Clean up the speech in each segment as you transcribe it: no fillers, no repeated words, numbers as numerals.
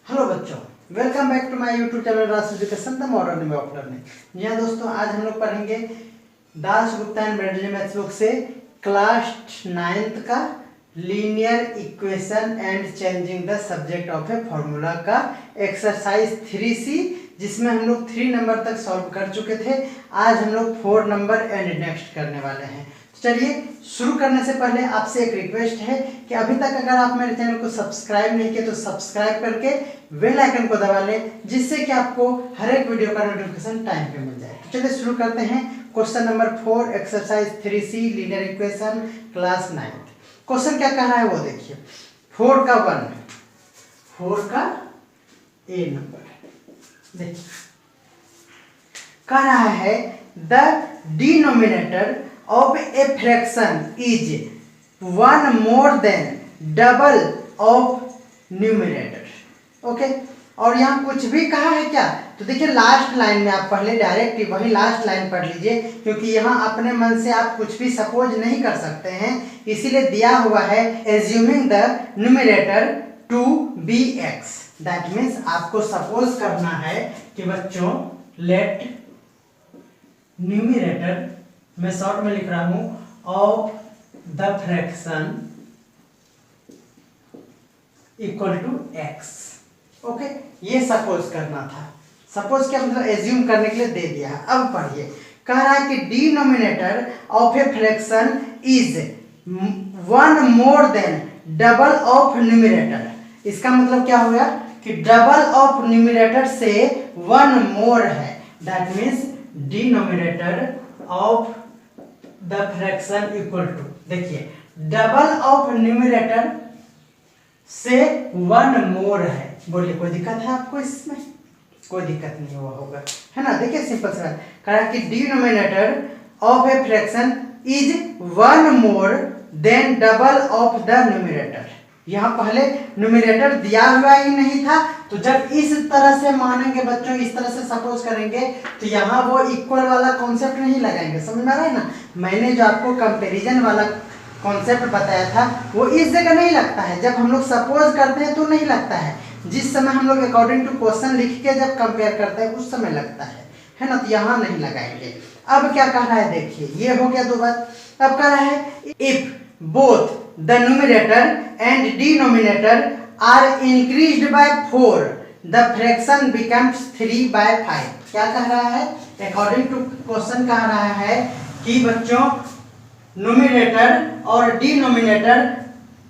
Hello बच्चों, welcome back to my YouTube channel Raj education the modern way of learning. जी हाँ दोस्तों, आज हम लोग पढ़ेंगे Dasgupta and Bradley maths book से क्लास 9th का linear equation and changing the subject of a formula का एक्सरसाइज 3C, जिसमें हम लोग 3 नंबर तक सॉल्व कर चुके थे। आज हम लोग 4 नंबर एंड नेक्स्ट करने वाले हैं। चलिए शुरू करने से पहले आपसे एक रिक्वेस्ट है कि अभी तक अगर आप मेरे चैनल को सब्सक्राइब नहीं किए तो सब्सक्राइब करके बेल आइकन को दबा लें, जिससे कि आपको हर एक वीडियो का नोटिफिकेशन टाइम पे मिल जाए। तो चलिए शुरू करते हैं। Question number 4 exercise 3C linear equation class 9th। Question क्या कह रहा है वो देखिए। 4 का 1, 4 का ए नंबर देखिए, कह रहा है the denominator of a fraction is 1 more than double of numerator। Okay, और यहाँ कुछ भी कहा है क्या, तो देखिए लास्ट लाइन में आप पहले डायरेक्ट वही लास्ट लाइन पढ़ लीजिए, क्योंकि यहाँ अपने मन से आप कुछ भी सपोज नहीं कर सकते हैं। इसीलिए दिया हुआ है assuming the numerator to be x. That means आपको सपोज करना है कि बच्चों लेट न्यूमरेटर, मैं शॉर्ट में लिख रहा हूं, of the fraction equal to x. Okay, ये सपोज करना था। सपोज क्या मतलब एज्यूम करने के लिए दे दिया है। अब पढ़िए, कह रहा है कि denominator of a fraction is 1 more than double of numerator. इसका मतलब क्या होगा कि डबल ऑफ न्यूमरेटर से 1 मोर है। That means denominator of the fraction equal to, देखिए डबल ऑफ न्यूमरेटर से 1 मोर है। बोलिए कोई दिक्कत है आपको इसमें? कोई दिक्कत नहीं हुआ होगा, है ना। देखिए सिंपल सा कहा कि denominator of a fraction is 1 more than double of the numerator. यहाँ पहले न्यूमरेटर दिया हुआ ही नहीं था, तो जब इस तरह से मानेंगे बच्चों, इस तरह से सपोज करेंगे, तो यहाँ वो इक्वल वाला कॉन्सेप्ट नहीं लगाएंगे। समझ में आ रहा है ना। मैंने जो आपको कंपैरिजन वाला कॉन्सेप्ट बताया था वो इस जगह नहीं लगता है। जब हम लोग सपोज करते हैं तो नहीं लगता है, जिस समय हम लोग अकॉर्डिंग टू क्वेश्चन लिख के जब कंपेयर करते हैं उस समय लगता है ना। तो यहाँ नहीं लगाएंगे। अब क्या कह रहा है देखिए, ये हो गया 2 बात। अब कह रहा है if both the numerator and denominator are increased by 4 the fraction becomes 3/5। क्या कह रहा है? अकॉर्डिंग टू क्वेश्चन कह रहा है कि बच्चों न्यूमरेटर और डिनोमिनेटर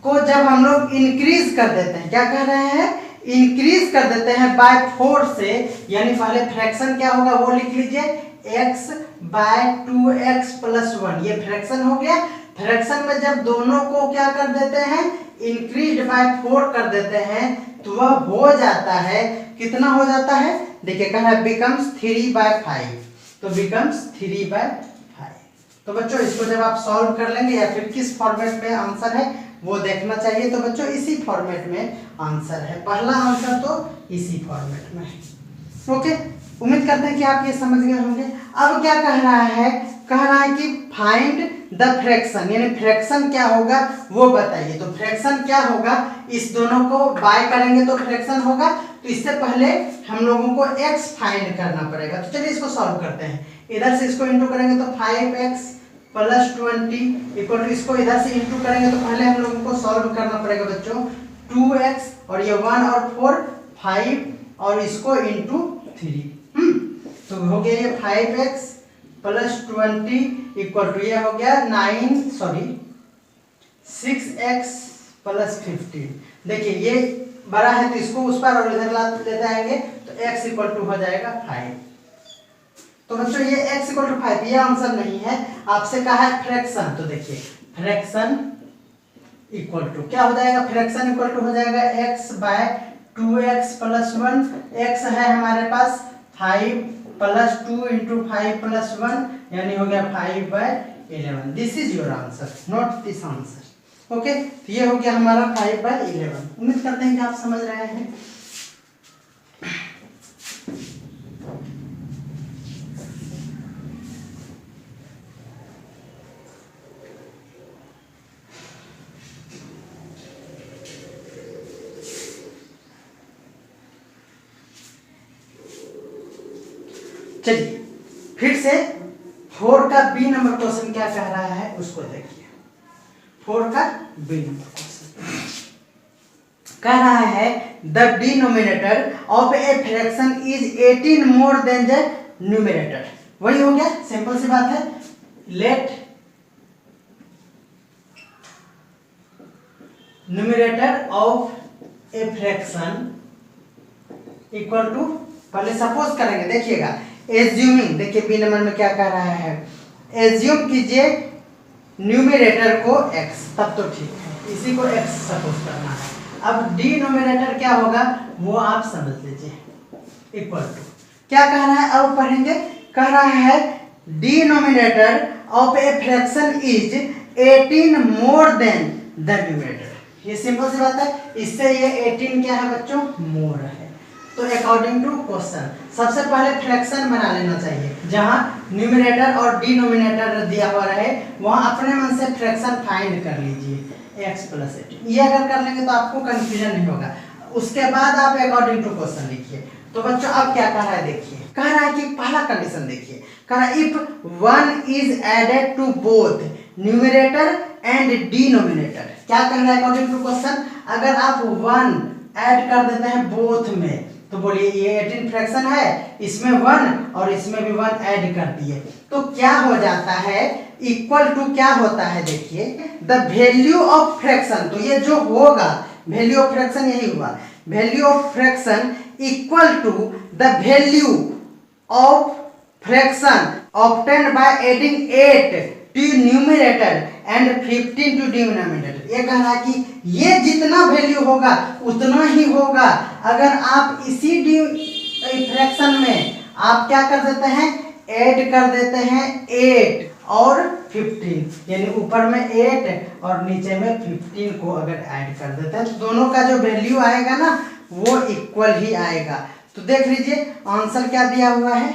को जब हम लोग इंक्रीज कर देते हैं, क्या कह रहे हैं? इंक्रीज कर देते हैं बाय 4 से, यानी पहले फ्रैक्शन क्या होगा वो लिख लीजिए, x बाय 2x प्लस 1। ये फ्रैक्शन हो गया। फ्रैक्शन में जब दोनों को क्या कर देते हैं, इंक्रीज बाय 4 कर देते हैं, तो वह हो जाता है, कितना हो जाता है? देखिए कह रहा है बिकम्स 3/5। तो बिकम्स 3/5। तो बच्चों इसको जब आप सॉल्व कर लेंगे या फिर किस फॉर्मेट में आंसर है वो देखना चाहिए। तो बच्चों इसी फॉर्मेट में आंसर है, पहला आंसर तो इसी फॉर्मेट में है। ओके, उम्मीद करते हैं कि आप ये समझ गए होंगे। अब क्या कह रहा है? कह रहा है कि फाइंड द फ्रैक्शन, यानी फ्रैक्शन क्या होगा वो बताइए। तो फ्रैक्शन क्या होगा, इस दोनों को बाय करेंगे तो फ्रैक्शन होगा। तो इससे पहले हम लोगों को x फाइंड करना पड़ेगा। तो चलिए इसको सॉल्व करते हैं। इधर से इसको इंटू करेंगे तो 5x प्लस 20 इक्वल टू, इसको इधर से इंटू करेंगे तो पहले हम लोगों को सॉल्व करना पड़ेगा बच्चों 2x और ये 1 और 4 5 और इसको इंटू 3। तो हो गया ये 5x प्लस 20 इक्वल टू ये हो गया 6x प्लस 15। देखिए ये बड़ा है तो इसको उस पर और इधर लेते आएंगे तो x इक्वल टू हो जाएगा 5। तो बच्चों ये x इक्वल टू 5 ये आंसर नहीं है, आपसे कहा है फ्रैक्शन। तो देखिए फ्रैक्शन इक्वल टू क्या हो जाएगा? फ्रैक्शन इक्वल टू हो जाएगा x bye 2x plus 1। x है हमारे पास 5 प्लस 2 इंटू 5 प्लस 1, यानी हो गया 5/11। This is your answer, not this answer. Okay, तो ये हो गया हमारा 5/11। उम्मीद करते हैं कि आप समझ रहे हैं। चलिए फिर से 4 का बी नंबर क्वेश्चन क्या कह रहा है उसको देखिए। 4 का बी नंबर क्वेश्चन कह रहा है the denominator of a fraction is 18 more than the numerator. वही हो गया, सिंपल सी बात है। Let numerator of a fraction equal to, पहले सपोज करेंगे, देखिएगा एज्यूमिंग, देखिए बी नंबर में क्या कह रहा है, एज्यूम कीजिए न्यूमरेटर को x, तब तो ठीक है, इसी को x सपोज करना है। अब डिनोमिनेटर क्या होगा वो आप समझ लीजिए, इक्वल टू क्या कह रहा है, अब पढ़ेंगे। कह रहा है denominator of a fraction is 18 more than the numerator. ये सिंपल सी बात है, इससे ये 18 क्या है बच्चों, मोर है। तो अकॉर्डिंग टू क्वेश्चन सबसे पहले फ्रैक्शन बना लेना चाहिए, जहां न्यूमरेटर और डिनोमिनेटर दिया हुआ रहे वहां अपने मन से फ्रैक्शन फाइंड कर लीजिए x प्लस 18। ये अगर कर लेंगे तो आपको कंफ्यूजन नहीं होगा। उसके बाद आप अकॉर्डिंग टू क्वेश्चन लिखिए। तो बच्चों अब क्या कह रहा है देखिए, कह रहा है कि पहला कंडीशन देखिए, कह रहा है if 1 is added to both numerator and denominator. क्या कह रहा है अकॉर्डिंग टू क्वेश्चन, अगर आप 1 ऐड कर देते हैं बोथ में, तो बोलिए ये 18 फ्रैक्शन है, इसमें 1 और इसमें भी 1 ऐड कर दिए तो क्या हो जाता है, इक्वल टू क्या होता है देखिए, द वैल्यू ऑफ फ्रैक्शन। तो ये जो होगा वैल्यू ऑफ फ्रैक्शन यही हुआ, value of fraction equal to the value of fraction obtained by adding 8 to numerator and 15 to denominator. ये कह रहा है कि ये जितना वैल्यू होगा उतना ही होगा अगर आप इसी फ्रैक्शन में आप क्या कर देते हैं, ऐड कर देते हैं 8 और 15, यानी ऊपर में 8 और नीचे में 15 को अगर ऐड कर देते हैं तो दोनों का जो वैल्यू आएगा ना वो इक्वल ही आएगा। तो देख लीजिए आंसर क्या दिया हुआ है,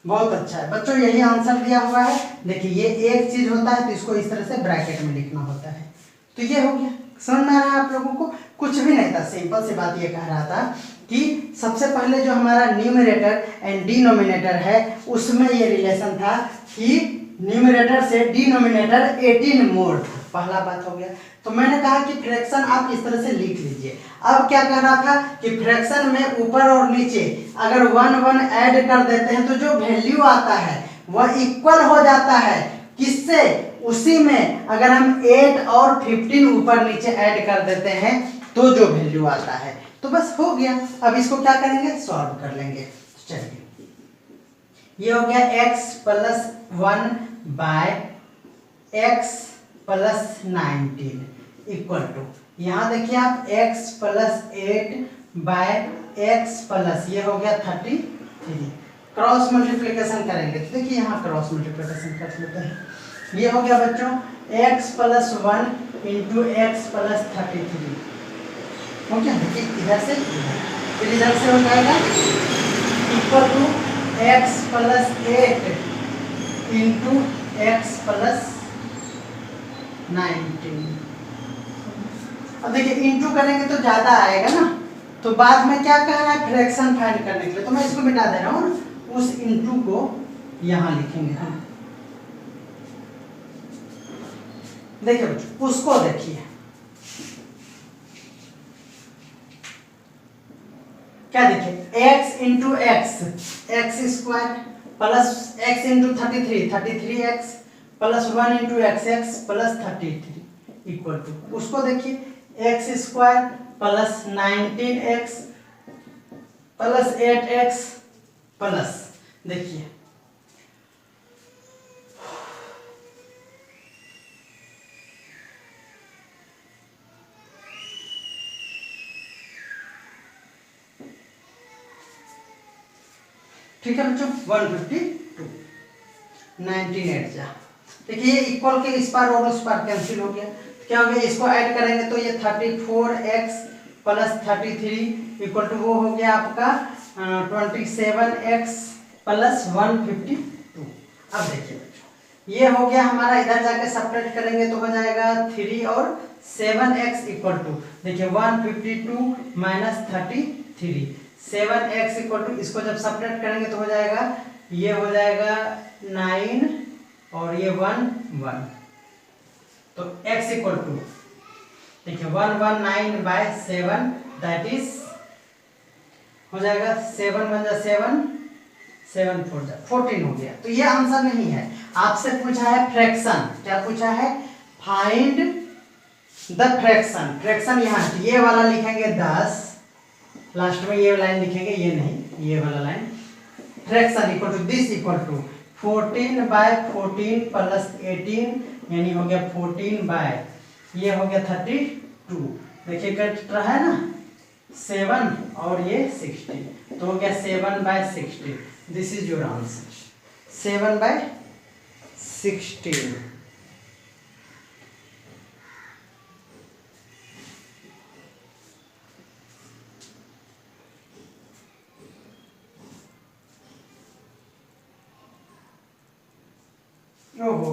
बहुत अच्छा है बच्चों, यही आंसर दिया हुआ है। देखिए ये एक चीज होता है तो इसको इस तरह से ब्रैकेट में लिखना होता है। तो ये हो गया, समझ में आ रहा है आप लोगों को, कुछ भी नहीं था, सिंपल सी बात ये कह रहा था कि सबसे पहले जो हमारा न्यूमरेटर एंड डिनोमिनेटर है उसमें ये रिलेशन था कि न्यूमरेटर से डिनोमिनेटर 18 मोर था, पहला बात हो गया। तो मैंने कहा कि फ्रैक्शन आप इस तरह से लिख लीजिए। अब क्या कह रहा था कि फ्रैक्शन में ऊपर और नीचे अगर 1 ऐड कर देते हैं तो जो वैल्यू आता है वह इक्वल हो जाता है किससे, उसी में अगर हम 8 और 15 ऊपर नीचे ऐड कर देते हैं तो जो वैल्यू आता है। तो बस हो गया, अब इसको क्या करेंगे, सॉल्व कर लेंगे। चलिए ये हो गया x plus 1 by x plus 19 equal to, यहाँ देखिए आप x plus 8 by x plus, ये हो गया 33, क्रॉस मल्टीप्लिकेशन करेंगे तो देखिए यहाँ क्रॉस मल्टीप्लिकेशन कर लेते हैं। ये हो गया बच्चों x plus 1 into x plus 33, हो गया, देखिए इधर से फिर इधर से हो जाएगा equal to x plus 8 into x plus 19। अब देखिए इंटू करेंगे तो ज्यादा आएगा ना, तो बाद में क्या कह रहा है फ्रैक्शन फाइंड करने के लिए, तो मैं इसको मिटा दे रहा हूँ, उस इंटू को यहाँ लिखेंगे हम। देखिए बच्चों उसको देखिए क्या देखिए x into x square plus x into 33x plus 1 into x plus 33 equal to, उसको देखिए x square plus 19x plus 8x plus, देखिए ठीक है बच्चों 152 98 जा, देखिए इक्वल के इस पार और उस पार कैंसिल हो गया, क्या हो गया, इसको ऐड करेंगे तो ये 34x प्लस 33 इक्वल टू वो हो गया आपका 27x प्लस 152। अब देखिए बच्चों ये हो गया हमारा, इधर जाके सपरेट करेंगे तो हो जाएगा 3 और 7x इक्वल टू, देखिए 152 माइनस 33 7x इक्वल टू, इसको जब सब्ट्रैक्ट करेंगे तो हो जाएगा, ये हो जाएगा 9 और ये 1 1, तो x इक्वल टू देखिए 119/7 दैट इज हो जाएगा 7 1 जा 7 7 4 जा 14 हो गया। तो ये आंसर नहीं है, आपसे पूछा है फ्रैक्शन। क्या पूछा है? Find the fraction. फ्रैक्शन यहाँ ये वाला लिखेंगे 10, लास्ट में ये लाइन लिखेंगे, ये नहीं, ये वाला line. Fraction equal to this equal to 14/14 plus 18 यानी हो गया 14 बाय, ये हो गया 32। देखिए कट रहा है ना, 7 और ये 16, तो हो गया 7/16। This is your answer, 7/16। ओहो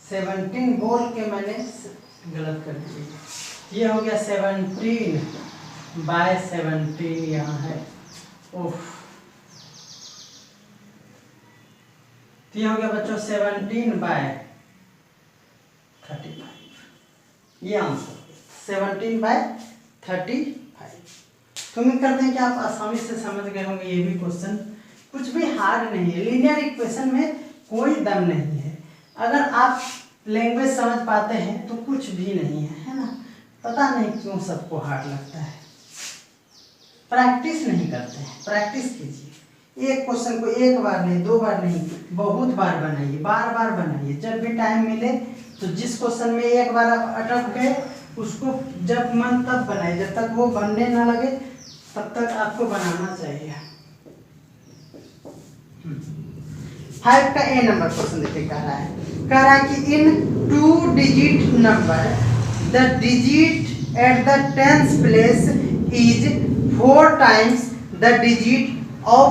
17 बोल के मैंने गलत कर दी। ये हो गया 17/17 यहाँ है। ओह, ये हो गया बच्चों 17/35। ये आंसर 17/35। तो उम्मीद करते हैं कि आप आसानी से समझ गए होंगे। ये भी क्वेश्चन कुछ भी हार्ड नहीं है, लीनियर इक्वेशन में कोई दम नहीं है। अगर आप लैंग्वेज समझ पाते हैं तो कुछ भी नहीं है ना। पता नहीं क्यों सबको हार्ड लगता है, प्रैक्टिस नहीं करते हैं। प्रैक्टिस कीजिए, एक क्वेश्चन को एक बार नहीं, 2 बार नहीं, बहुत बार बनाइए, बार बार बनाइए। जब भी टाइम मिले तो जिस क्वेश्चन में एक बार आप अटक गए उसको जब मन तब बनाइए, जब तक वो बनने ना लगे तब तक आपको बनाना चाहिए। 5 का ए नंबर क्वेश्चन देखिए, कह रहा है कि in 2 digit number the digit at the tens place is 4 times the digit of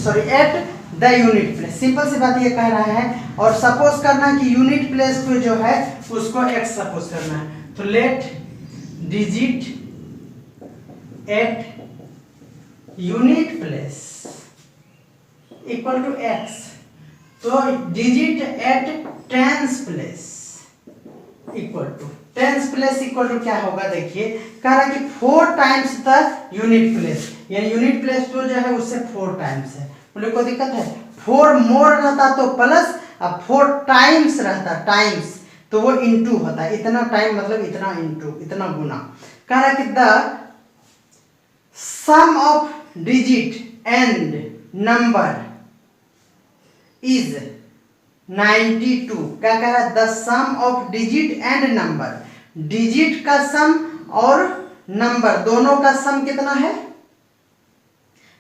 at the unit place. Simple सी बात ये कह रहा है, और सपोज करना है कि यूनिट प्लेस पे जो है उसको x सपोज करना है। तो let digit at unit place equal to x, तो digit at tens place equal to, tens place equal to क्या होगा? देखिए कह रहा है कि 4 times द यूनिट प्लेस, यानी यूनिट प्लेस तो जो है उससे 4 times है। बोले कोई दिक्कत है? 4 मोर रहता तो प्लस, अब 4 times रहता टाइम्स तो वो इंटू होता है। इतना टाइम मतलब इतना इंटू, इतना गुना। कह रहा है कि the sum of digit and number is 92। क्या कह रहा है? The sum of digit and number, digit का सम और नंबर दोनों का सम कितना है?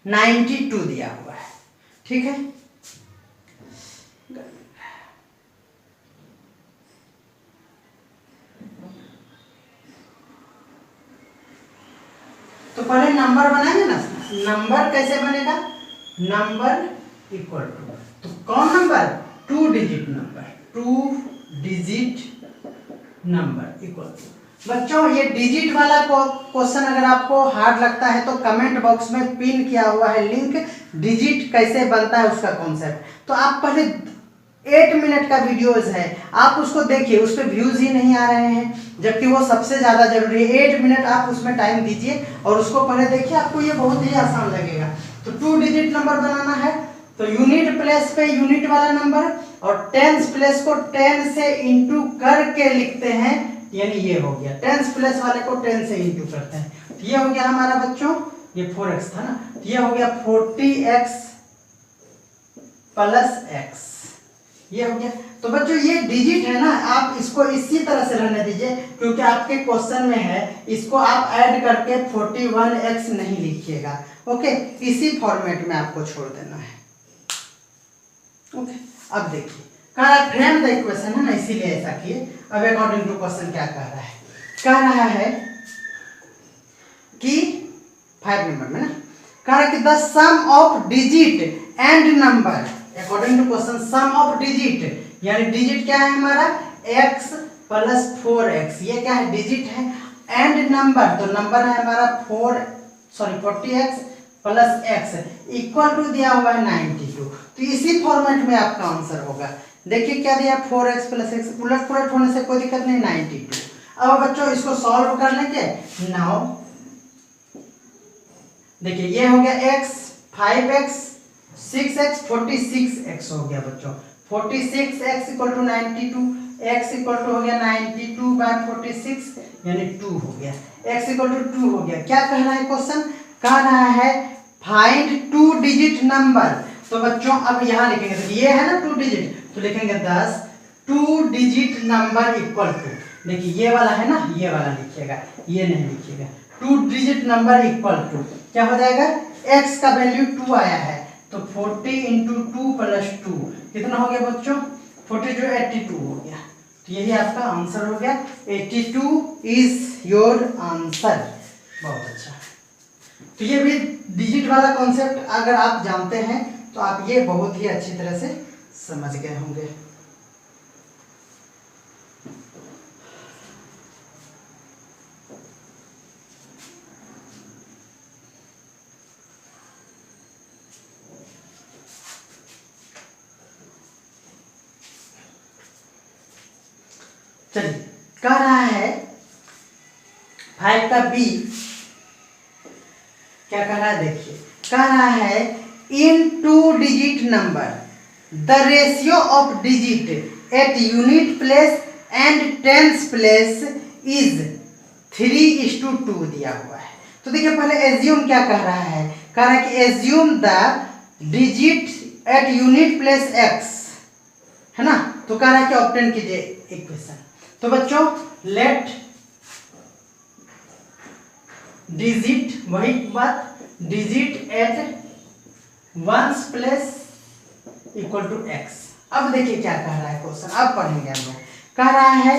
92 दिया हुआ है। ठीक है, तो पहले नंबर बनाएंगे ना। नंबर कैसे बनेगा? नंबर इक्वल टू, तो कौन number? 2 digit number, 2 digit number equal to. बच्चों ये डिजिट वाला क्वेश्चन अगर आपको हार्ड लगता है तो कमेंट बॉक्स में पिन किया हुआ है लिंक, डिजिट कैसे बनता है उसका कॉन्सेप्ट। तो आप पहले 8 मिनट का वीडियोस है, आप उसको देखिए, उस पर व्यूज ही नहीं आ रहे हैं, जबकि वो सबसे ज़्यादा जरूरी है। 8 मिनट आप उसमें टाइम दीजिए और उसको पहले देखिए, आपको ये बहुत ही आसान लगेगा। तो 2 डिजिट नंबर बनाना है तो यूनिट प्लेस पे यूनिट वाला नंबर और टेंस प्लेस को 10 से इंटू करके लिखते हैं, यानी ये हो गया। टेंस प्लेस वाले को 10 से इंटू करते हैं, तो ये हो गया हमारा बच्चों, ये 4x था ना, तो ये हो गया 40x प्लस x, ये हो गया। तो बच्चों ये डिजिट है ना, आप इसको इसी तरह से रहने दीजिए क्योंकि आपके क्वेश्चन में है, इसको आप ऐड करके 41x नहीं लिखिएगा। ओके, इसी फॉर्मेट में आपको छोड़ देना है। ओके, अब देखिए कह रहा है फ्रेम द इक्वेशन है ना, इसीलिए ऐसा किए। अब अकॉर्डिंग टू क्वेश्चन क्या कह रहा है? कह रहा है कि 5 नंबर में ना, कह रहा है कि the sum of digit and number according to question, sum of digit यानी डिजिट क्या है हमारा? x प्लस 4x, ये क्या है? डिजिट है। एंड नंबर, तो नंबर है हमारा 40x plus x equal to दिया हुआ है 92। तो इसी फॉर्मेट में आपका आंसर होगा। देखिए क्या दिया, 4x प्लस x, उलट पुलट होने से कोई दिक्कत नहीं, 92। अब बच्चों इसको सॉल्व कर लेंगे। नाउ देखिए ये हो गया x, 5x, 6x, 46x हो गया बच्चों। 46x equal to 92, x equal to हो गया 92 बाय 46 यानी 2 हो गया, x इक्वल टू 2 हो गया। क्या कह रहा है क्वेश्चन, कह रहा है फाइंड 2 डिजिट नंबर। तो बच्चों अब यहाँ लिखेंगे, तो ये है ना 2 डिजिट, तो लिखेंगे 10 2 डिजिट नंबर इक्वल टू, देखिए ये वाला है ना, ये वाला लिखिएगा, ये नहीं लिखिएगा। 2 डिजिट नंबर इक्वल टू क्या हो जाएगा, x का वैल्यू 2 आया है, तो 40 इंटू 2 प्लस 2 कितना हो गया बच्चों, 42 82 हो गया। तो यही आपका आंसर हो गया, 82 इज योर आंसर। बहुत अच्छा। तो ये भी डिजिट वाला कॉन्सेप्ट अगर आप जानते हैं तो आप ये बहुत ही अच्छी तरह से समझ गए होंगे। चलिए, कह रहा है 5 का बी, क्या कह रहा है देखिए, कह रहा है in 2 digit number the ratio of digit at unit place and tens place is 3:2 दिया हुआ है। तो देखिए पहले एज्यूम क्या कह रहा है, कह रहा है कि assume the digit at unit place x, है ना। तो कह रहा है कि ऑब्टेन कीजिए इक्वेशन। तो बच्चों लेट डिजिट, वही बात, digit at ones place equal to x। अब देखिए क्या कह रहा है क्वेश्चन, अब पढ़ेंगे हम लोग। कह रहा है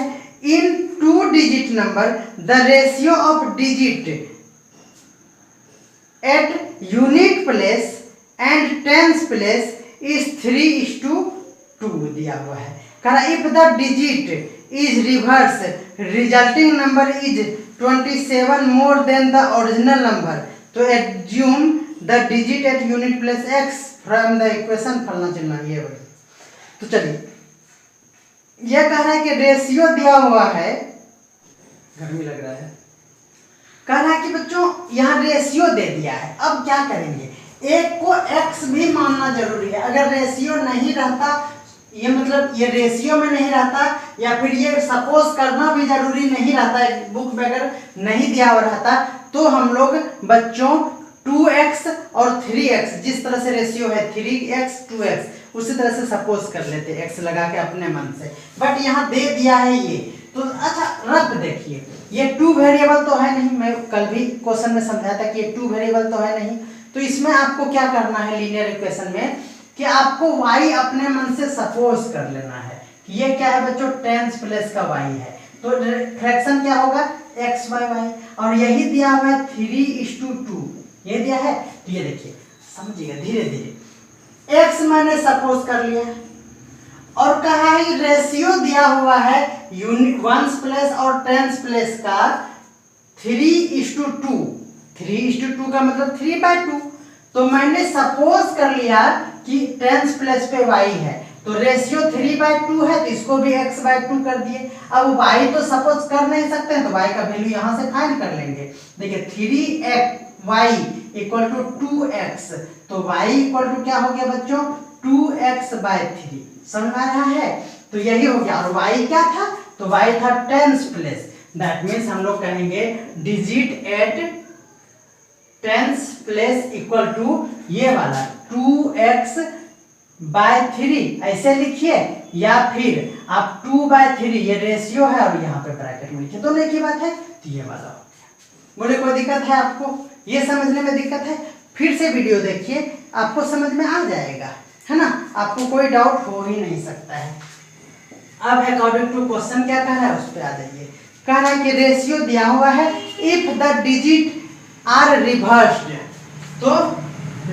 in 2 digit number the ratio of digit at unit place and tens place is 3:2 दिया हुआ है। कह रहा if the digit is reverse resulting number is 27 more than the original number, तो assume the digit at unit place x from the equation फलना चिन्ह ये भाई। तो चलिए ये कह रहा है कि रेशियो दिया हुआ है, गर्मी लग रहा है, कह रहा है कि बच्चों यहाँ रेशियो दे दिया है। अब क्या करेंगे, एक को x भी मानना जरूरी है। अगर रेशियो नहीं रहता, ये मतलब ये रेशियो में नहीं रहता, या फिर ये सपोज करना भी जरूरी नहीं रहता, बुक वगैरह नहीं दिया हुआ रहता, तो हम लोग बच्चों 2x और 3x, जिस तरह से रेशियो है 3x 2x, उसी तरह से सपोज कर लेते x लगा के अपने मन से। बट यहाँ दे दिया है ये, तो अच्छा रख देखिए, ये 2 वेरिएबल तो है नहीं, मैं कल भी क्वेश्चन में समझाया था कि ये 2 वेरिएबल तो है नहीं। तो इसमें आपको क्या करना है लीनियर इक्वेशन में, कि आपको y अपने मन से सपोज कर लेना है कि ये क्या है बच्चों, टेंस प्लेस का y है, तो फ्रैक्शन क्या होगा x बाय y, और यही दिया हुआ है 3:2 ये दिया है। तो ये देखिए समझिएगा धीरे धीरे, x मैंने सपोज कर लिया और कहा है रेशियो दिया हुआ है यूनिट वंस प्लेस और टेंस प्लेस का 3:2, 3:2 का मतलब 3/2। तो मैंने सपोज कर लिया कि टेंस प्लेस पे y है, तो रेशियो 3/2 है, तो इसको भी x/2 कर दिए। अब y तो सपोज कर नहीं सकते हैं, तो y का वैल्यू यहां से फाइंड कर लेंगे। देखिए 3y इक्वल टू 2x, तो y इक्वल टू क्या हो गया बच्चों, 2x/3। समझ आ रहा है, तो यही हो गया। और y क्या था, तो y था टेंस प्लेस, दैट मीन्स हम लोग कहेंगे digit at tens place equal to ये वाला 2x/3 ऐसे लिखिए, या फिर आप 2/3 ये रेशियो है और यहाँ पे ब्रैकेट में लिखिए, दोनों एक ही बात है। तो ये वाला हो गया। बोले कोई दिक्कत है आपको, ये समझने में दिक्कत है, फिर से वीडियो देखिए, आपको समझ में आ जाएगा, है ना, आपको कोई डाउट हो ही नहीं सकता है। अब अकॉर्डिंग टू क्वेश्चन क्या कह रहा है उस पर आ जाइए। कह रहा है कि रेशियो दिया हुआ है if the digit are reversed, तो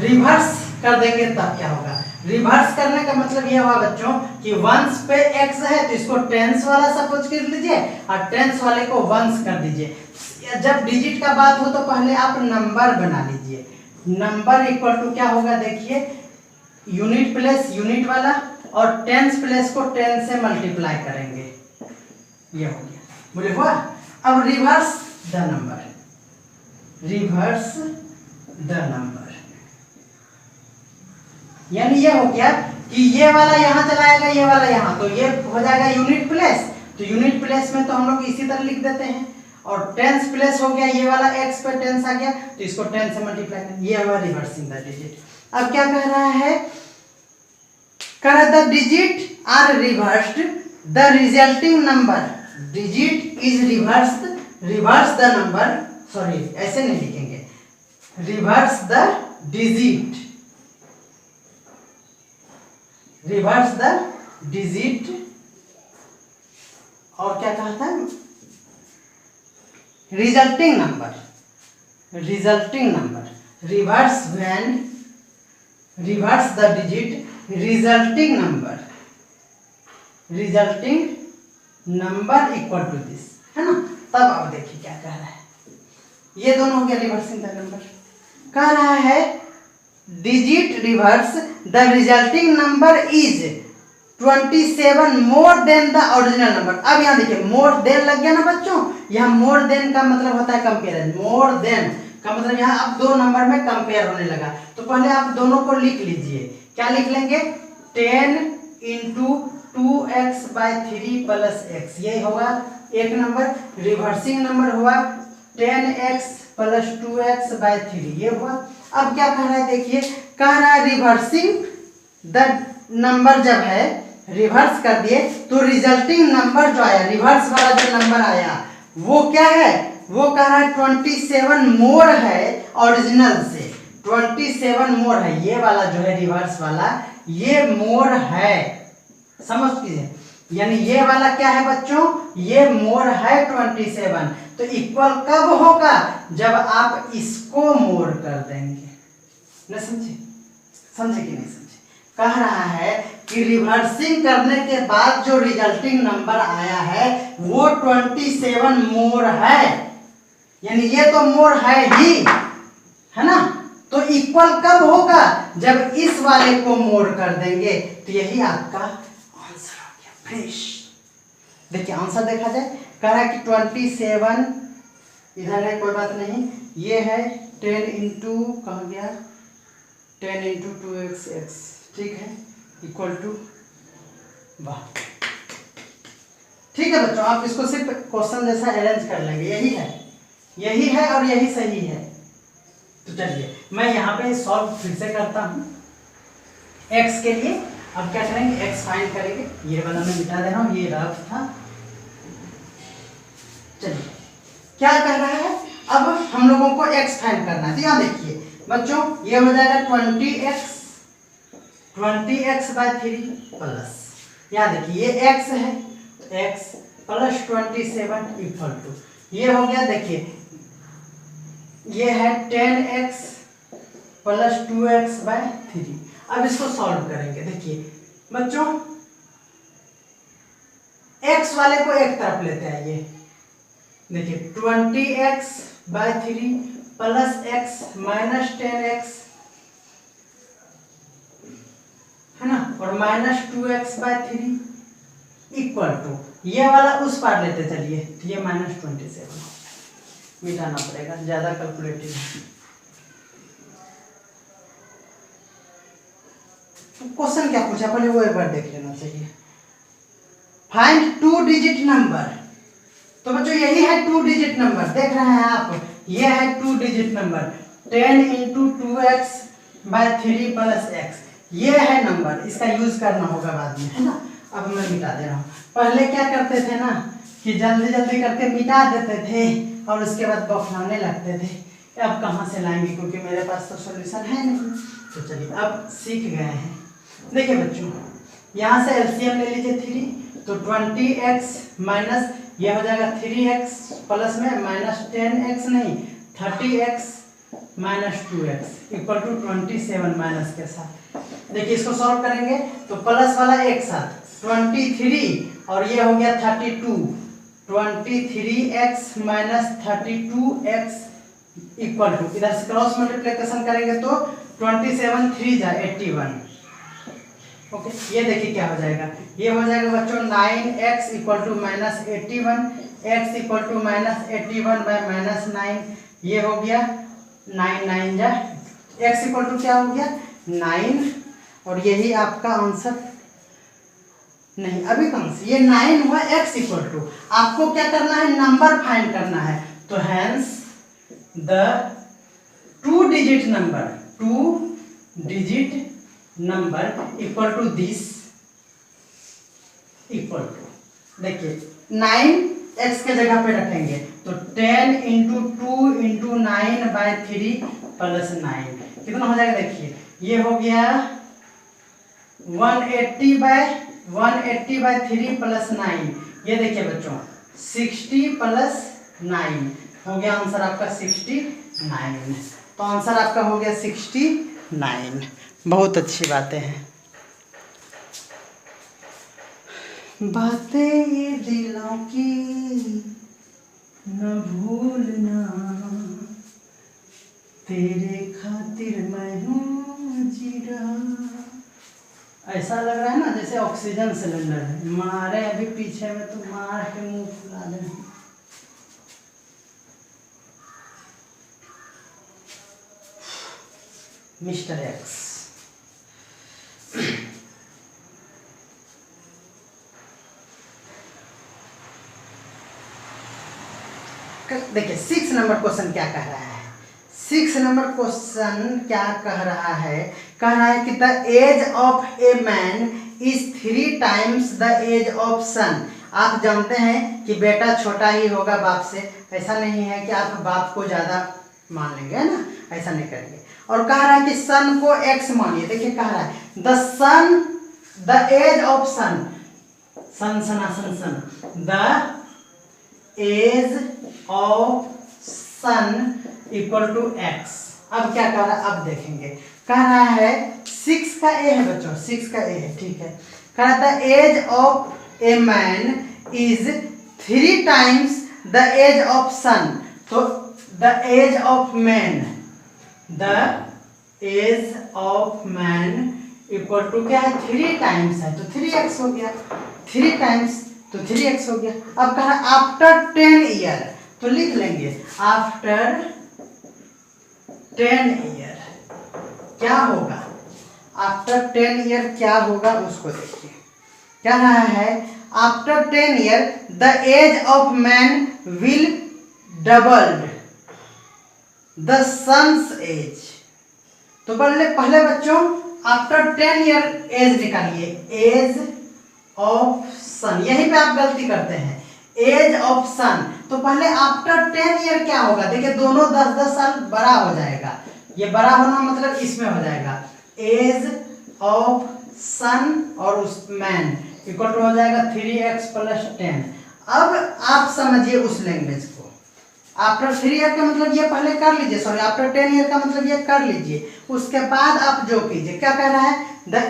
रिवर्स कर देंगे तब क्या होगा, रिवर्स करने का मतलब ये हुआ बच्चों कि वंस पे x है तो इसको टेंस वाला सपोज कर लीजिए और टेंस वाले को वंस कर दीजिए। जब डिजिट का बात हो तो पहले आप नंबर बना लीजिए। नंबर इक्वल टू क्या होगा देखिए, यूनिट प्लेस यूनिट वाला और टेंस प्लेस को 10 से मल्टीप्लाई करेंगे, ये हो गया, बोले हुआ। अब reverse the number, reverse the number, यानी ये हो गया कि ये वाला यहाँ चलाएगा, ये वाला यहाँ, तो ये हो जाएगा यूनिट प्लेस। तो यूनिट प्लेस में तो हम लोग इसी तरह लिख देते हैं। और टेंस प्लेस हो गया, ये वाला x पे टेंस आ गया तो इसको 10 से मल्टीप्लाई करें, ये हुआ रिवर्सिंग द डिजिट। अब क्या कह रहा है, कह रहा the digit are reversed the resulting number, digit is reversed, reverse the number, sorry ऐसे नहीं लिखेंगे, reverse the digit, reverse the digit, और क्या कहा था, resulting number, resulting number, reverse when, reverse the digit resulting number, resulting number equal to this, है ना। तब आप देखिए क्या कह रहा है, ये दोनों हो गया रिवर्सिंग द नंबर। कह रहा है digit reverse the resulting number is 27 more than the original number. अब यहाँ देखिए मोर देन लग गया ना बच्चों, यहाँ मोर देन का मतलब होता है कंपेयर, मोर देन का मतलब यहाँ अब दो नंबर में कंपेयर होने लगा। तो पहले आप दोनों को लिख लीजिए, क्या लिख लेंगे, 10 इंटू 2x/3 प्लस x, ये होगा एक नंबर। रिवर्सिंग नंबर हुआ 10x प्लस 2x/3, ये हुआ। अब क्या कह रहा है देखिए, कह रहा है रिवर्सिंग द नंबर जब है रिवर्स कर दिए तो रिजल्टिंग नंबर जो आया, रिवर्स वाला जो नंबर आया वो क्या है, वो कह रहा है 27 मोर है ओरिजिनल से, 27 मोर है, ये वाला जो है रिवर्स वाला ये मोर है, समझ लीजिए। यानी ये वाला क्या है बच्चों, ये मोर है 27। तो इक्वल कब होगा, जब आप इसको मोर कर देंगे, न समझे, समझे कि नहीं समझे। कह रहा है कि रिवर्सिंग करने के बाद जो रिजल्टिंग नंबर आया है वो 27 मोर है, यानी ये तो मोर है ही, है ना। तो इक्वल कब होगा, जब इस वाले को मोर कर देंगे। तो यही आपका आंसर हो गया फ्रेश। देखिए आंसर देखा जाए, कह रहा है कि 27 इधर है, कोई बात नहीं, ये है 10 इंटू कहाँ गया, 10 इंटू 2x, ठीक है, इक्वल टू, वाह, ठीक है बच्चों। आप इसको सिर्फ क्वेश्चन जैसा अरेंज कर लेंगे, यही है, यही है और यही सही है। तो चलिए मैं यहाँ पे सॉल्व फिर से करता हूँ x के लिए। अब क्या करेंगे, x फाइंड करेंगे, ये वाला मैं मिटा दे रहा हूँ, ये रफ था। चलिए क्या कर रहा है, अब हम लोगों को x फाइंड करना है। तो यहाँ देखिए बच्चों, ये हो जाएगा 20x/3 प्लस, यहाँ देखिए ये x है, x प्लस 27 इक्वल टू, ये हो गया, देखिए ये है 10x प्लस 2x/3। अब इसको सॉल्व करेंगे। देखिए बच्चों x वाले को एक तरफ लेते हैं, ये देखिए 20x/3 plus x minus 10x, है ना, और माइनस 2x/3 इक्वल टू, ये वाला उस पार लेते चलिए, तो ये माइनस 27 मिटाना पड़ेगा, ज्यादा कैलकुलेटिव है। क्वेश्चन क्या पूछा पहले वो एक बार देख लेना चाहिए। फाइंड 2 डिजिट नंबर, तो बच्चों यही है 2 डिजिट नंबर, देख रहे हैं आप, ये है 2 digit number 10 into 2x/3 plus x, ये है नंबर, इसका यूज करना होगा बाद में, है ना। अब मैं मिटा दे रहा हूँ। पहले क्या करते थे ना कि जल्दी जल्दी करके मिटा देते थे और उसके बाद बौखलाने लगते थे, अब कहाँ से लाएंगे, क्योंकि मेरे पास तो सॉल्यूशन है नहीं। तो चलिए अब सीख गए हैं। देखिए बच्चों यहाँ से एलसीएम ले लीजिए 3, तो 20x माइनस ये हो जाएगा 3x प्लस में माइनस 10x नहीं 30x minus 2x equal to 27 minus के साथ। देखिए इसको सॉल्व करेंगे तो प्लस वाला एक साथ 23 और ये हो गया 32, 23x minus 32x equal to, इधर से क्रॉस मल्टीप्लिकेशन करेंगे तो 27 3 जा 81। ओके ये देखिए क्या हो जाएगा, ये हो जाएगा बच्चों 9x equal to minus 81, x equal to minus 81 by minus 9, ये हो गया 9 9 जा, x इक्वल टू क्या हो गया 9, और यही आपका आंसर। नहीं अभी कौन सी, ये 9 हुआ, x इक्वल टू आपको क्या करना है, नंबर फाइंड करना है, तो hence the 2 digit number equal to this equal to, देखिए 9 x के जगह पे रखेंगे तो 10 इंटू 2 इंटू 9 बाय 3 प्लस 9 कितना हो जाएगा, देखिए ये हो गया 180 बाय 3 प्लस 9, ये देखिए बच्चों 60 प्लस 9 हो गया आंसर आपका 69। तो आंसर आपका हो गया 69। बहुत अच्छी बातें हैं, बातें ये दिलों की न भूलना, तेरे खातिर मैं हूँ जी रहा। ऐसा लग रहा है ना जैसे ऑक्सीजन सिलेंडर है, मारे अभी पीछे में तो मार के मुंह फुला दे। मिस्टर एक्स देखिए 6 नंबर क्वेश्चन क्या कह रहा है, 6 नंबर क्वेश्चन क्या कह रहा है, कि the age of a man is 3 times the age of son. आप जानते हैं कि बेटा छोटा ही होगा बाप से, ऐसा नहीं है कि आप बाप को ज्यादा मान लेंगे, है ना, ऐसा नहीं करेंगे। और कह रहा है कि सन को x मानिए, देखिए कह रहा है the age of son, the age of son equal to x। अब क्या कह रहा है, अब देखेंगे, कह रहा है 6 का a है बच्चों, 6 का a है, ठीक है। कह रहा था age of a man is 3 times the age of son, तो the age of man equal to क्या है, 3 टाइम्स है तो 3x हो गया, 3 टाइम्स तो 3x हो गया। अब कहा आफ्टर 10 ईयर, तो लिख लेंगे आफ्टर 10 ईयर क्या होगा, आफ्टर 10 ईयर क्या होगा उसको देखिए। क्या रहा है, after 10 year the age of man will doubled the son's age. तो पहले बच्चों आफ्टर 10 ईयर एज निकालिए, एज ऑफ सन, यहीं पे आप गलती करते हैं, एज ऑफ सन। तो पहले आफ्टर 10 ईयर क्या होगा, देखिए दोनों 10-10 साल बड़ा हो जाएगा, ये बड़ा होना मतलब इसमें हो जाएगा एज ऑफ सन और उस मैन इक्वल टू हो जाएगा 3x प्लस 10। अब आप समझिए उस लैंग्वेज को, आफ्टर 3 ईयर का मतलब ये पहले कर लीजिए, सॉरी आफ्टर 10 ईयर का मतलब ये कर लीजिए, उसके बाद आप जो कीजिए। क्या कह रहा है,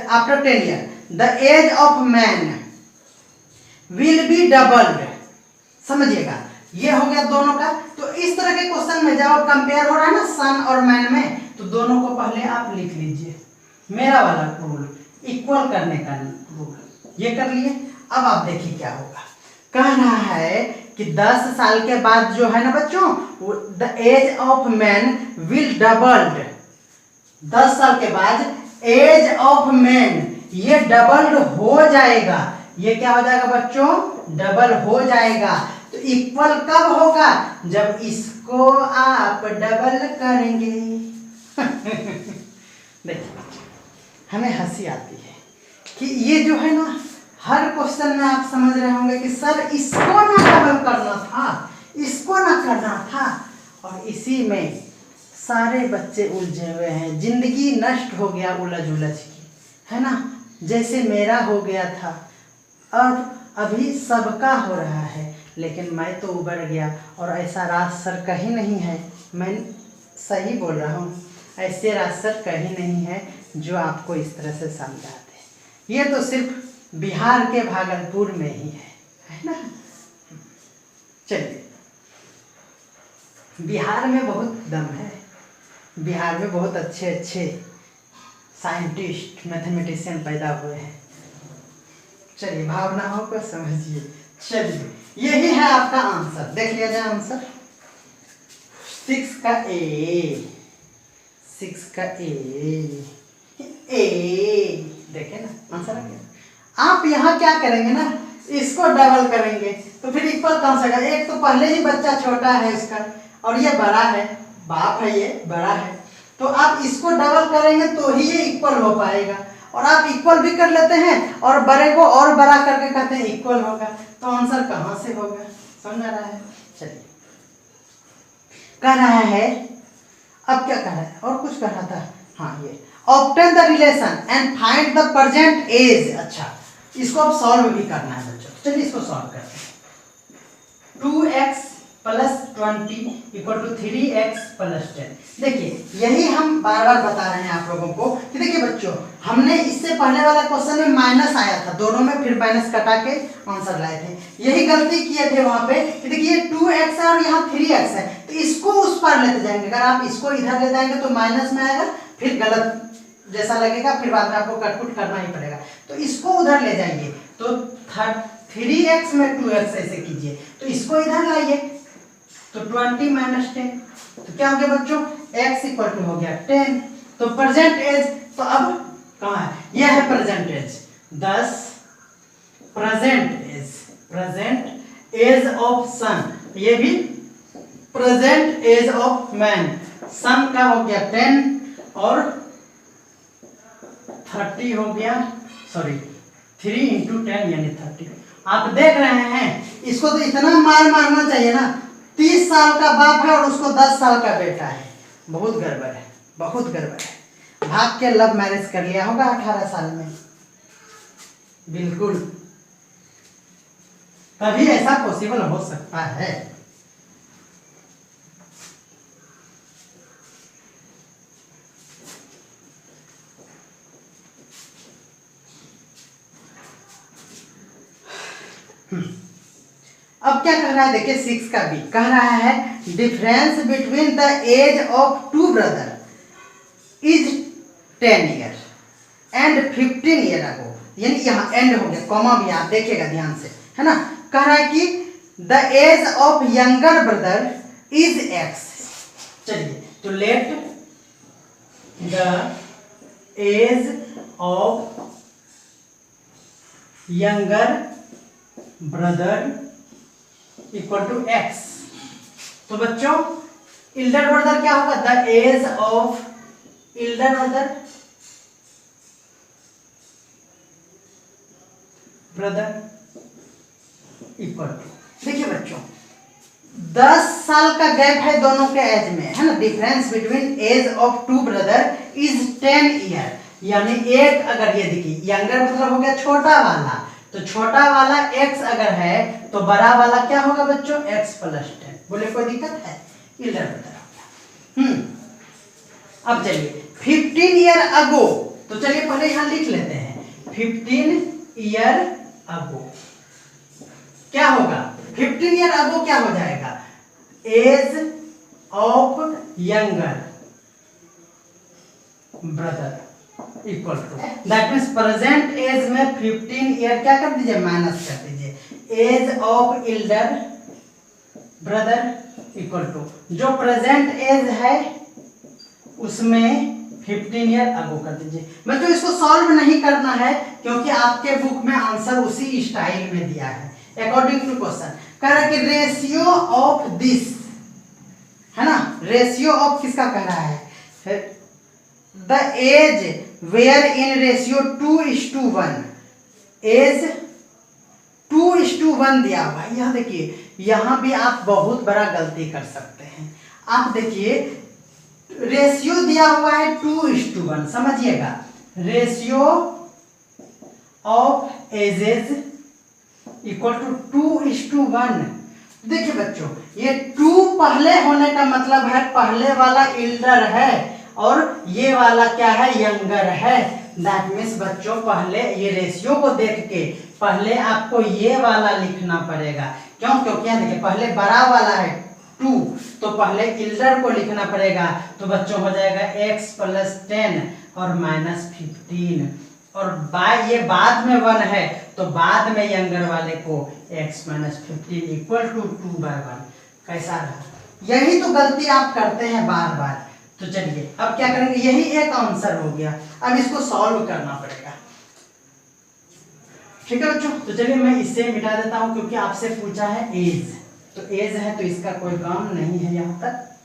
after 10 year the age of man will be doubled, समझिएगा ये हो गया दोनों का। तो इस तरह के क्वेश्चन में जब कंपेयर हो रहा है ना सन और मैन में, तो दोनों को पहले आप लिख लीजिए, मेरा वाला रूल इक्वल करने का रूल, ये कर लिए। अब आप देखिए क्या होगा, कह रहा है कि 10 साल के बाद जो है ना बच्चों, the age of man will doubled, 10 साल के बाद एज ऑफ मैन ये डबल्ड हो जाएगा, ये क्या हो जाएगा बच्चों, डबल हो जाएगा। तो इक्वल कब होगा, जब इसको आप डबल करेंगे। देखिए हमें हंसी आती है कि ये जो है ना, हर क्वेश्चन में आप समझ रहे होंगे कि सर इसको ना डबल करना था, इसको ना करना था, और इसी में सारे बच्चे उलझे हुए हैं, जिंदगी नष्ट हो गया उलझ की, है ना, जैसे मेरा हो गया था, अब अभी सबका हो रहा है, लेकिन मैं तो उबर गया, और ऐसा राज सर कहीं नहीं है। मैं सही बोल रहा हूँ, ऐसे रास्टर कहीं नहीं है जो आपको इस तरह से समझा दे। ये तो सिर्फ बिहार के भागलपुर में ही है ना। चलिए, बिहार में बहुत दम है, बिहार में बहुत अच्छे अच्छे साइंटिस्ट मैथमेटिशियन पैदा हुए हैं। चलिए, भावनाओं को समझिए। चलिए, यही है आपका आंसर, देख लिया जाए आंसर 6 का ए, 6 का ए देखे ना आंसर आ गया। आप यहाँ क्या करेंगे ना, इसको डबल करेंगे तो फिर इक्वल कहाँ से आएगा। एक तो पहले ही बच्चा छोटा है इसका और ये बड़ा है, बाप है ये बड़ा है, तो आप इसको डबल करेंगे तो ही ये इक्वल हो पाएगा। और आप इक्वल भी कर लेते हैं और बड़े को और बड़ा करके कहते हैं इक्वल होगा, तो आंसर कहाँ से होगा, समझ आ रहा है। चलिए, कह रहा है, अब क्या कह रहा है, और कुछ कह रहा था, हाँ ये obtain the relation and find the present age. अच्छा, इसको अब सॉल्व भी करना है बच्चों, चलिए इसको सॉल्व करते हैं। 2x + 20 = 3x + 10। देखिए, यही हम बार बार बता रहे हैं आप लोगों को कि देखिए बच्चों, हमने इससे पहले वाला क्वेश्चन में माइनस आया था दोनों में, फिर माइनस कटा के आंसर लाए थे। यही गलती किए थे वहां पे कि देखिए 2x है और यहाँ 3x है, तो इसको उस पर लेते जाएंगे। अगर आप इसको इधर ले जाएंगे तो माइनस में आएगा, फिर गलत जैसा लगेगा, फिर बाद में आपको कटपुट करना ही पड़ेगा। तो इसको उधर ले जाइए, तो 3x में 2x ऐसे कीजिए, तो इसको इधर लाइए तो 20 - 10, तो क्या हो गया बच्चों, x = हो गया 10। तो प्रेजेंट एज, तो अब कहाँ है, यह है present age 10, present age of son, ये भी present age of man. Son का हो गया 10 और 30 हो गया, सॉरी 3 × 10 यानी 30। आप देख रहे हैं, इसको तो इतना मार मारना चाहिए ना, 30 साल का बाप है और उसको 10 साल का बेटा है, बहुत गड़बड़ है, बहुत गड़बड़ है। भाग के लव मैरिज कर लिया होगा 18 साल में, बिल्कुल, तभी ऐसा पॉसिबल हो सकता है। अब क्या कह रहा है, देखिए 6 का बी कह रहा है, difference between the age of 2 brother is 10 year and 15 year ago. यानी यहाँ एंड हो गया, कॉमा भी आप देखिएगा ध्यान से, है ना। कह रहा है कि the age of younger brother is x। चलिए, तो let the age of younger brother = x। तो बच्चों, इल्डर ब्रदर क्या होगा, the age of elder brother = देखिए बच्चों, 10 साल का गैप है दोनों के एज में, है ना। Difference between age of 2 brother is 10 year, यानी एक, अगर ये देखिए यंगर मतलब हो गया छोटा वाला, तो छोटा वाला x अगर है तो बड़ा वाला क्या होगा बच्चों, x + 10। बोले कोई दिक्कत है, इल्डर ब्रदर हो गया। अब चलिए 15 ईयर अगो, तो चलिए पहले यहां लिख लेते हैं 15 ईयर अगो क्या होगा, 15 ईयर अगो क्या हो जाएगा, age of younger brother = that means present age में 15 ईयर क्या कर दीजिए, माइनस कर दीजिए, एज ऑफ इल्डर ब्रदर = जो प्रेजेंट एज है उसमें 15 ईयर अगो कर दीजिए। बच्चों, इसको सॉल्व नहीं करना है क्योंकि आपके बुक में आंसर उसी स्टाइल में दिया है, अकॉर्डिंग टू क्वेश्चन। कह रहा है कि रेशियो ऑफ दिस, है ना, रेशियो ऑफ किसका कह रहा है, the age were in ratio 2:1, age 2:1 दिया हुआ है। यह देखिए, यहां भी आप बहुत बड़ा गलती कर सकते हैं। आप देखिए, रेशियो दिया हुआ है 2:1, समझिएगा, रेशियो ऑफ एजेस = 2:1। देखिए बच्चों, ये 2 पहले होने का मतलब है पहले वाला एल्डर है और ये वाला क्या है, यंगर है। दैट मीन्स बच्चों पहले ये रेशियो को देख के पहले आपको ये वाला लिखना पड़ेगा। क्यों? क्योंकि यहाँ देखिए पहले बड़ा वाला है 2, तो पहले एल्डर को लिखना पड़ेगा। तो बच्चों हो जाएगा x + 10 और -15, और ये बाद में 1 है तो बाद में यंगर वाले को x - 15 = 2/1। कैसा रहा? यही तो गलती आप करते हैं बार बार। तो चलिए अब क्या करेंगे, यही एक आंसर हो गया, अब इसको सॉल्व करना पड़ेगा। ठीक है बच्चों, तो चलिए मैं इसे मिटा देता हूं क्योंकि आपसे पूछा है एज, तो एज है तो इसका कोई काम नहीं है। यहाँ तक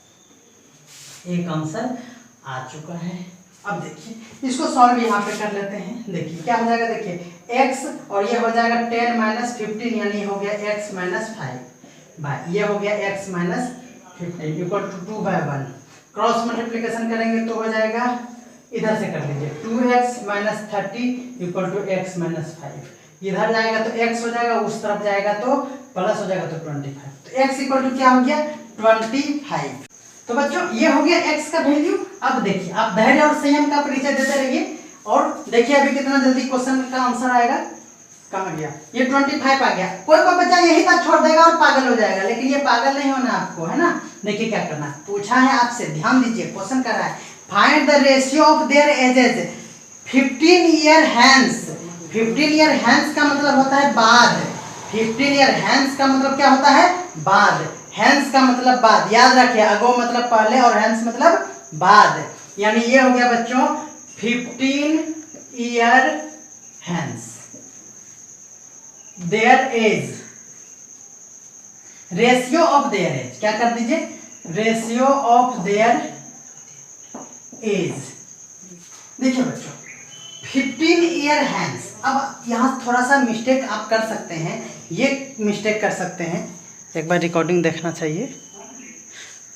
एक आंसर आ चुका है। अब देखिए इसको सॉल्व यहाँ पे कर लेते हैं। देखिए क्या हो जाएगा, देखिए x और ये हो जाएगा 10 - 15 यानी हो गया x - 5 ये हो गया x - 15 = 2/1। क्रॉस मल्टीप्लिकेशन करेंगे तो हो जाएगा, इधर से कर लीजिए 2x - 30 = x - 5। इधर जाएगा तो x हो जाएगा, उस तरफ जाएगा तो प्लस हो जाएगा तो 25। तो x = क्या हो गया 25। तो बच्चों ये हो गया x का वैल्यू। अब देखिए आप धैर्य और संयम का परिचय देते रहिए और देखिए अभी कितना जल्दी क्वेश्चन का आंसर आएगा। कहाँ गया ये 25 आ गया। कोई बच्चा यही तक छोड़ देगा और पागल हो जाएगा, लेकिन ये पागल नहीं होना आपको, है ना। देखिए क्या करना है, पूछा है आपसे, ध्यान दीजिए क्वेश्चन कर रहा है find the ratio of their ages 15 year hence. 15 year hence का मतलब होता है बाद। 15 ईयर हैंस का मतलब क्या होता है, बाद। हैंस का मतलब बाद, याद रखिए, अगो मतलब पहले और हैंस मतलब बाद। यानी ये हो गया बच्चों 15 year hence their age, ratio of their age, क्या कर दीजिए, रेशियो ऑफ देयर एज। देखिए बच्चों 15 ईयर हैंस, अब यहाँ थोड़ा सा मिस्टेक आप कर सकते हैं, ये मिस्टेक कर सकते हैं, एक बार रिकॉर्डिंग देखना चाहिए।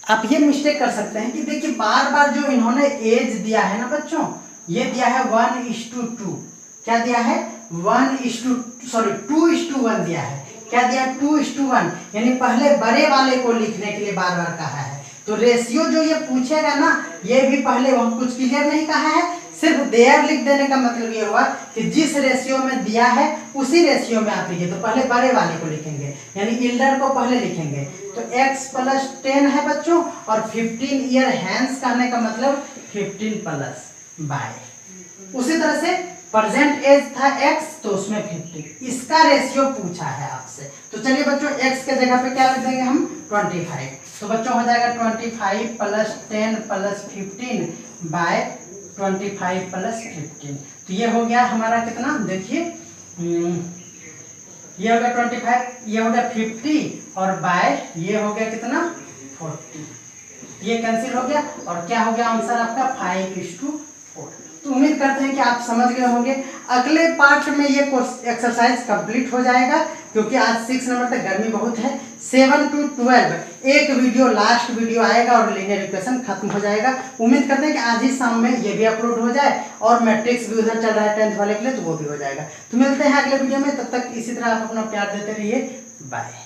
आप ये मिस्टेक कर सकते हैं कि देखिए बार बार जो इन्होंने एज दिया है ना बच्चों, ये दिया है 1:2। क्या दिया है 2:1 दिया है। क्या दिया 2:1, यानी पहले बड़े वाले को लिखने के लिए बार बार कहा है। तो रेशियो जो ये पूछेगा ना, ये भी पहले वह कुछ क्लियर नहीं कहा है, सिर्फ देयर लिख देने का मतलब ये हुआ कि जिस रेशियो में दिया है उसी रेशियो में आप लिखिए। तो पहले बड़े वाले को लिखेंगे, यानी इल्डर को पहले लिखेंगे। तो x + 10 है बच्चों, और 15 ईयर हैंस कहने का मतलब 15 + बाय। उसी तरह से प्रेजेंट एज था x, तो उसमें 50, इसका रेशियो पूछा है आपसे। तो चलिए बच्चों x के जगह पे क्या लिख देंगे हम 25। तो बच्चों हो जाएगा 25 + 10 + 15 बाय 25 + 15। तो ये हो गया हमारा कितना, देखिए ये हो गया 25, ये हो गया 50 और बाय ये हो गया कितना 40। ये कैंसिल हो गया और क्या हो गया आंसर आपका 5:4। तो उम्मीद करते हैं कि आप समझ गए होंगे। अगले पार्ट में ये एक्सरसाइज कंप्लीट हो जाएगा, क्योंकि आज 6 नंबर तक गर्मी बहुत है। 7 to 12 एक वीडियो, लास्ट वीडियो आएगा और लीनियर इक्वेशन खत्म हो जाएगा। उम्मीद करते हैं कि आज ही शाम में ये भी अपलोड हो जाए, और मैट्रिक्स भी उधर चल रहा है 10th वाले के लिए, तो वो भी हो जाएगा। तो मिलते हैं अगले वीडियो में, तब तक इसी तरह आप अपना प्यार देते रहिए। बाय।